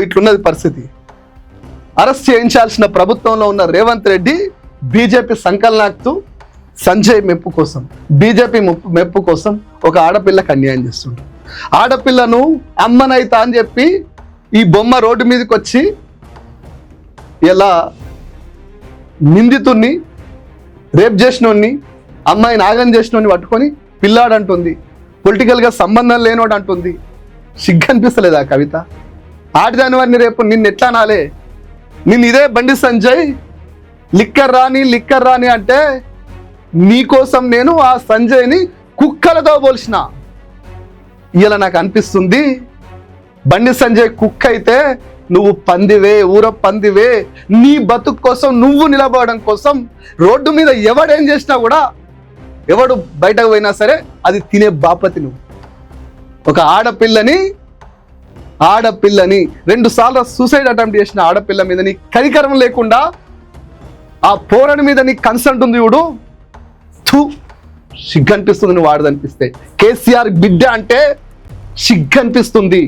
ఇట్లున్నది పరిస్థితి. అరెస్ట్ చేయించాల్సిన ప్రభుత్వంలో ఉన్న రేవంత్ రెడ్డి బీజేపీ సంకలనాక్తూ సంజయ్ మెప్పు కోసం, బీజేపీ మెప్పు కోసం ఒక ఆడపిల్లకి అన్యాయం చేస్తుంటారు. ఆడపిల్లను అమ్మనైతా అని చెప్పి ఈ బొమ్మ రోడ్డు మీదకి వచ్చి ఇలా నిందితుణ్ణి, రేప్ చేసినోడిని, అమ్మాయిని ఆగం చేసినోడిని పట్టుకొని పిల్లాడు అంటుంది, పొలిటికల్గా సంబంధం లేనోడు అంటుంది. సిగ్గు అనిపిస్తలేదా కవిత? ఆడిదాని వారిని రేపు నిన్ను ఎట్లా నాలే? నిన్ను ఇదే బండి సంజయ్ లిక్కర్ రాని అంటే నీకోసం నేను ఆ సంజయ్ని కుక్కలతో పోల్చిన. ఇలా నాకు అనిపిస్తుంది, బండి సంజయ్ కుక్క అయితే నువ్వు పందివే, ఊర పందివే. నీ బతుకు కోసం నువ్వు నిలబడడం కోసం రోడ్డు మీద ఎవడేం చేసినా కూడా, ఎవడు బయటకు పోయినా సరే అది తినే బాపతి నువ్వు. ఒక ఆడపిల్లని 2 సార్లు సూసైడ్ అటెంప్ట్ చేసిన ఆడపిల్ల మీద నీ కనికరం లేకుండా ఆ పోరని మీద నీ కన్సర్న్ ఉంది చూడు. సిగ్గనిపిస్తుంది నువ్వు వాడదనిపిస్తే. కేసీఆర్ బిడ్డ అంటే సిగ్గనిపిస్తుంది.